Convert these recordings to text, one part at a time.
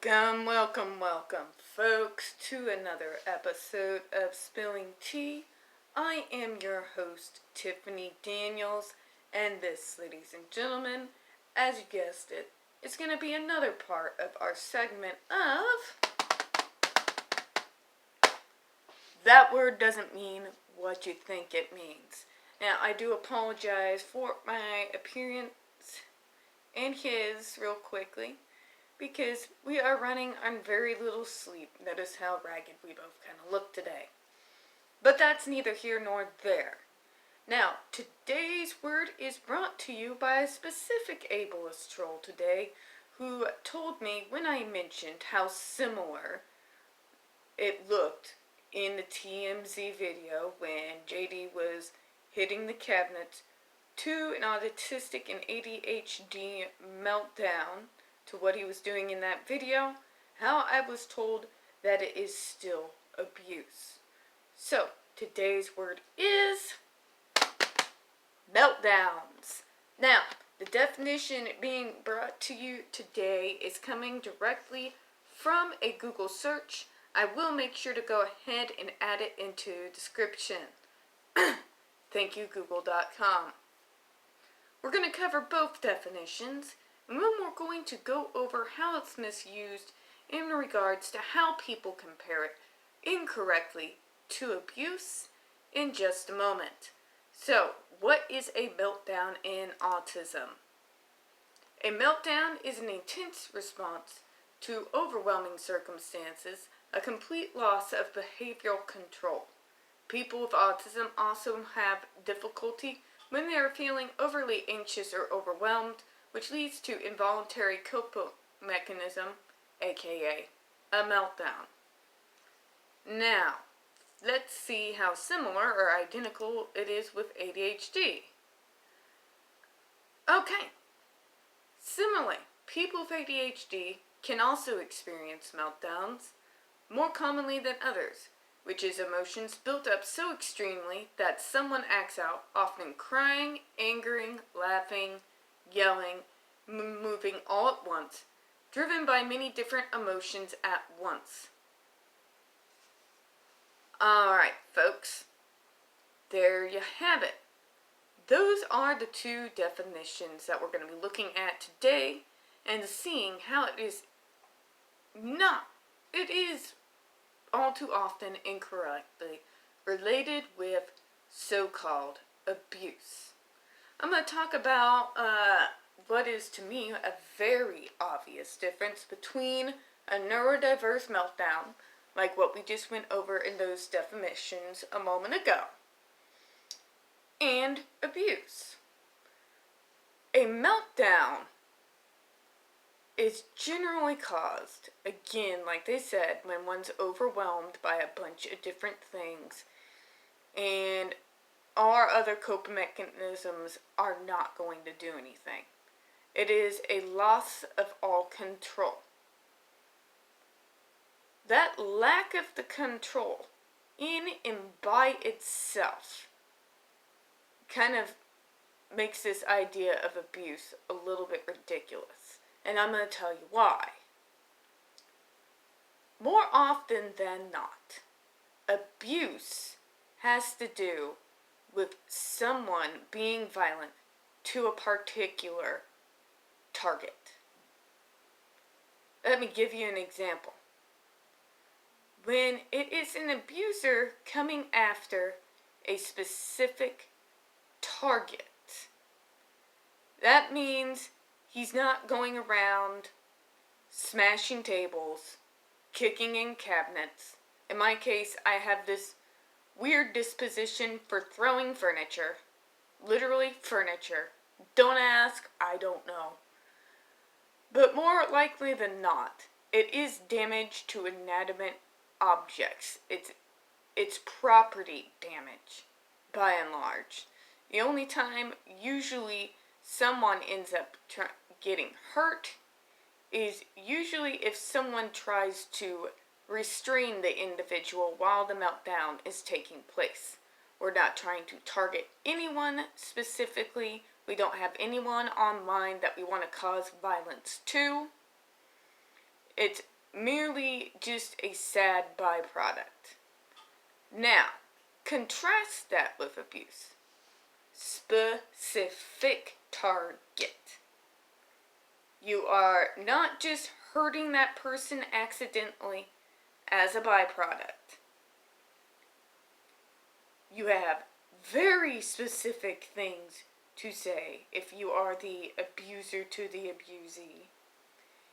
Welcome, folks, to another episode of Spilling Tea. I am your host, Tiffany Daniels, and this, ladies and gentlemen, as you guessed it, is going to be another part of our segment of That Word Doesn't Mean What You Think It Means. Now, I do apologize for my appearance and his real quickly, because we are running on very little sleep. Notice how ragged we both kind of look today. But that's neither here nor there. Now, today's word is brought to you by a specific ableist troll today, who told me when I mentioned how similar it looked in the TMZ video when JD was hitting the cabinet to an autistic and ADHD meltdown, to what he was doing in that video, how I was told that it is still abuse. So, today's word is meltdowns. Now, the definition being brought to you today is coming directly from a Google search. I will make sure to go ahead and add it into description. Thank you, Google.com. We're going to cover both definitions, and then we're going to go over how it's misused in regards to how people compare it incorrectly to abuse in just a moment. So, what is a meltdown in autism? A meltdown is an intense response to overwhelming circumstances, a complete loss of behavioral control. People with autism also have difficulty when they are feeling overly anxious or overwhelmed, which leads to involuntary coping mechanism, aka a meltdown. Now, let's see how similar or identical it is with ADHD. Okay, similarly, people with ADHD can also experience meltdowns, more commonly than others, which is emotions built up so extremely that someone acts out, often crying, angering, laughing, yelling, moving all at once, driven by many different emotions at once. Alright, folks, there you have it. Those are the two definitions that we're going to be looking at today, and seeing how it is all too often incorrectly related with so-called abuse. I'm going to talk about what is to me a very obvious difference between a neurodiverse meltdown, like what we just went over in those definitions a moment ago, and abuse. A meltdown is generally caused, again, like they said, when one's overwhelmed by a bunch of different things, and our other coping mechanisms are not going to do anything. It is a loss of all control. That lack of the control in and by itself kind of makes this idea of abuse a little bit ridiculous. And I'm going to tell you why. More often than not, abuse has to do with someone being violent to a particular target. Let me give you an example. When it is an abuser coming after a specific target, that means he's not going around smashing tables, kicking in cabinets. In my case, I have this weird disposition for throwing furniture. Literally furniture. Don't ask, I don't know. But more likely than not, it is damage to inanimate objects. It's property damage, by and large. The only time usually someone ends up getting hurt is usually if someone tries to restrain the individual while the meltdown is taking place. We're not trying to target anyone specifically. We don't have anyone on mind that we want to cause violence to. It's merely just a sad byproduct. Now, contrast that with abuse. Specific target. You are not just hurting that person accidentally as a byproduct. You have very specific things to say if you are the abuser to the abusee.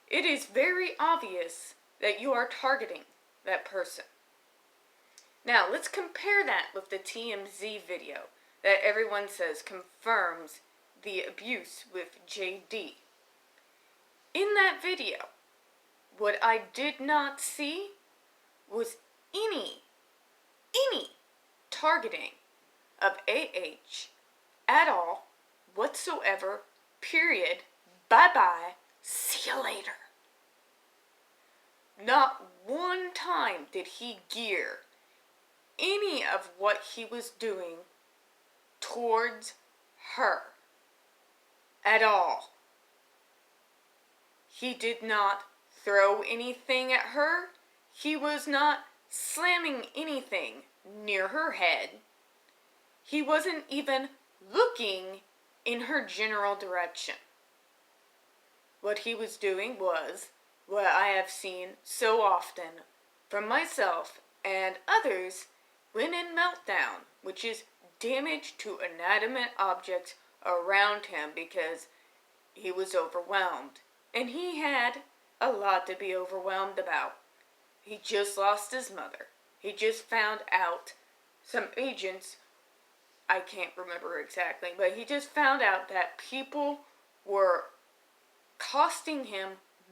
It is very obvious that you are targeting that person. Now, let's compare that with the TMZ video that everyone says confirms the abuse with JD. In that video, what I did not see was any targeting of AH at all, whatsoever, period, bye-bye, see you later. Not one time did he gear any of what he was doing towards her at all. He did not throw anything at her. He was not slamming anything near her head. He wasn't even looking in her general direction. What he was doing was what I have seen so often from myself and others when in Meltdown, which is damage to inanimate objects around him because he was overwhelmed. And he had a lot to be overwhelmed about. He just lost his mother. He just found out some agents, I can't remember exactly, but he just found out that people were costing him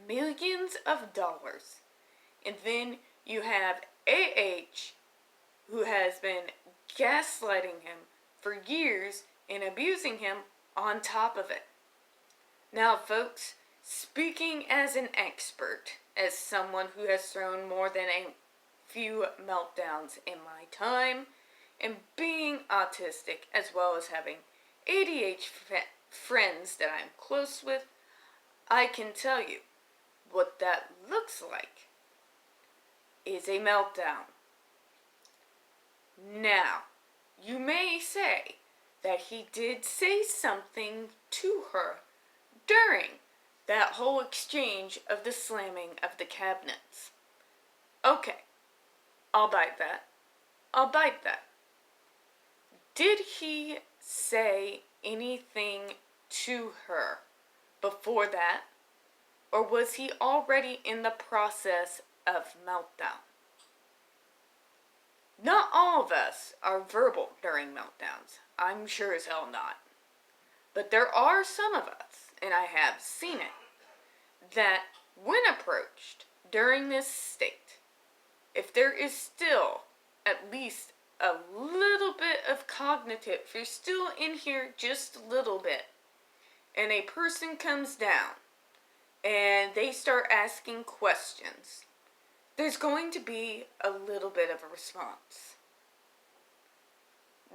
millions of dollars. And then you have AH, who has been gaslighting him for years and abusing him on top of it. Now, folks, speaking as an expert, as someone who has thrown more than a few meltdowns in my time, and being autistic as well as having ADHD friends that I'm close with, I can tell you what that looks like is a meltdown. Now, you may say that he did say something to her during that whole exchange of the slamming of the cabinets. Okay, I'll bite that. Did he say anything to her before that? Or was he already in the process of meltdown? Not all of us are verbal during meltdowns. I'm sure as hell not. But there are some of us, and I have seen it, that when approached during this state, if there is still at least a little bit of cognitive, if you're still in here just a little bit, and a person comes down, and they start asking questions, there's going to be a little bit of a response.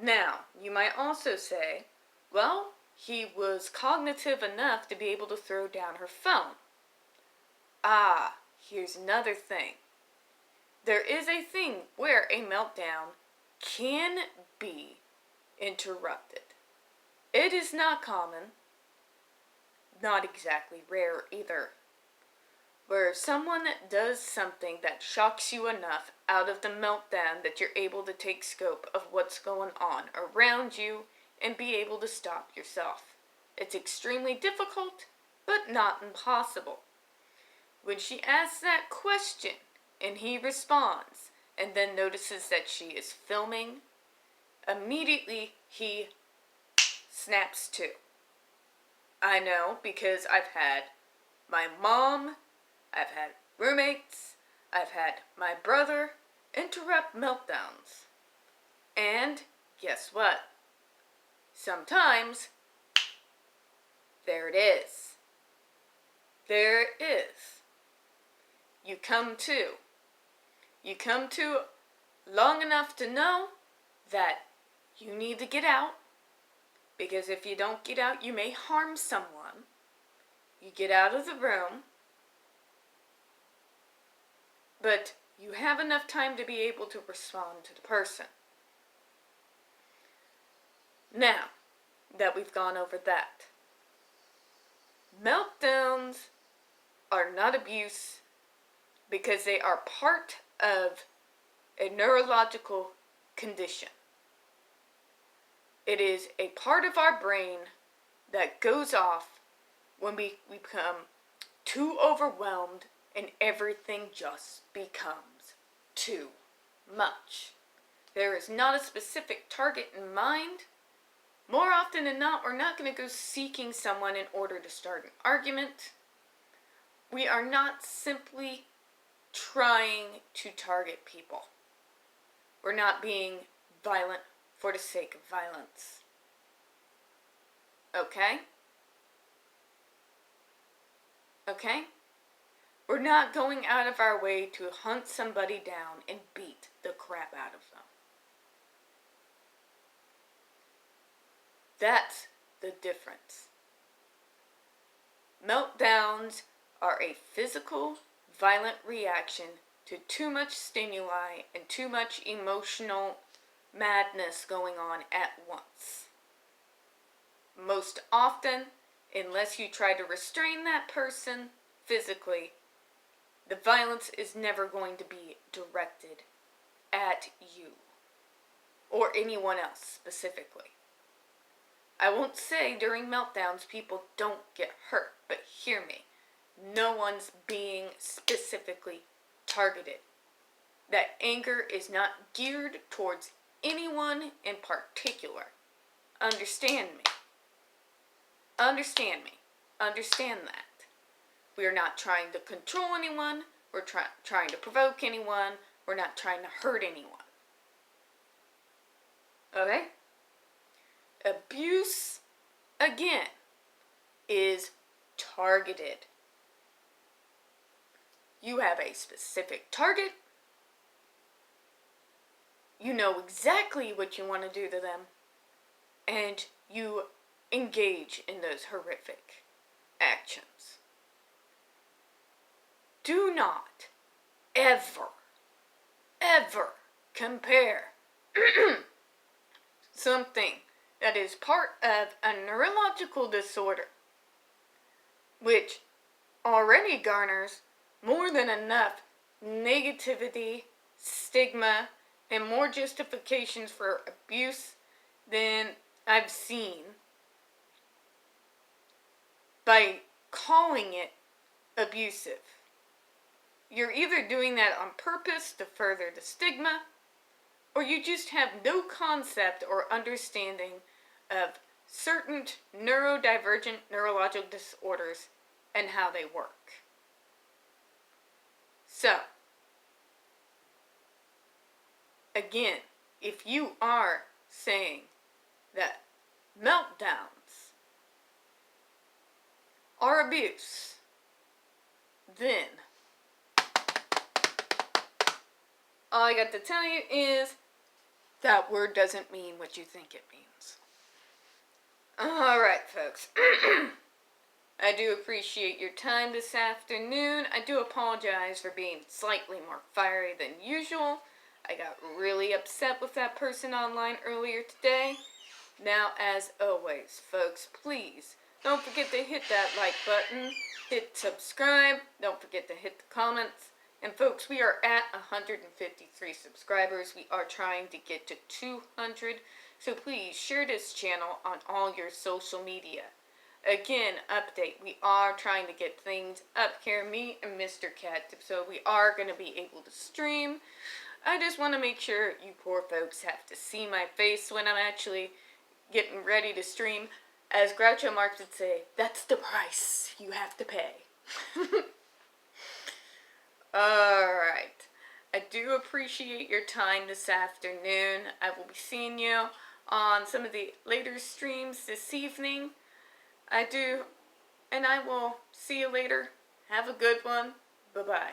Now, you might also say, well, he was cognitive enough to be able to throw down her phone. Ah, here's another thing. There is a thing where a meltdown can be interrupted. It is not common, not exactly rare either, where someone does something that shocks you enough out of the meltdown that you're able to take scope of what's going on around you and be able to stop yourself. It's extremely difficult, but not impossible. When she asks that question and he responds and then notices that she is filming, immediately he snaps to. I know, because I've had my mom, I've had roommates, I've had my brother interrupt meltdowns. And guess what? Sometimes, there it is. There it is. You come to long enough to know that you need to get out, because if you don't get out, you may harm someone. You get out of the room, but you have enough time to be able to respond to the person. Now that we've gone over that, meltdowns are not abuse because they are part of a neurological condition. It is a part of our brain that goes off when we become too overwhelmed and everything just becomes too much. There is not a specific target in mind. More often than not, we're not going to go seeking someone in order to start an argument. We are not simply trying to target people. We're not being violent for the sake of violence. Okay? Okay? We're not going out of our way to hunt somebody down and beat the crap out of them. That's the difference. Meltdowns are a physical, violent reaction to too much stimuli and too much emotional madness going on at once. Most often, unless you try to restrain that person physically, the violence is never going to be directed at you or anyone else specifically. I won't say during meltdowns people don't get hurt, but hear me. No one's being specifically targeted. That anger is not geared towards anyone in particular. Understand me. Understand me. Understand that. We are not trying to control anyone. We're trying to provoke anyone. We're not trying to hurt anyone. Okay? Abuse, again, is targeted. You have a specific target. You know exactly what you want to do to them. And you engage in those horrific actions. Do not ever compare something that is part of a neurological disorder, which already garners more than enough negativity, stigma, and more justifications for abuse than I've seen, by calling it abusive. You're either doing that on purpose to further the stigma, or you just have no concept or understanding of certain neurodivergent neurological disorders and how they work. So, again, if you are saying that meltdowns are abuse, then all I got to tell you is that word doesn't mean what you think it means. Alright, folks. I do appreciate your time this afternoon. I do apologize for being slightly more fiery than usual. I got really upset with that person online earlier today. Now, as always, folks, please don't forget to hit that like button, hit subscribe, don't forget to hit the comments. And folks, we are at 153 subscribers. We are trying to get to 200. So please share this channel on all your social media. Again, update. We are trying to get things up here, me and Mr. Cat, so we are going to be able to stream. I just want to make sure you poor folks have to see my face when I'm actually getting ready to stream. As Groucho Marx would say, that's the price you have to pay. Alright. I do appreciate your time this afternoon. I will be seeing you on some of the later streams this evening. I do, and I will see you later. Have a good one. Bye-bye.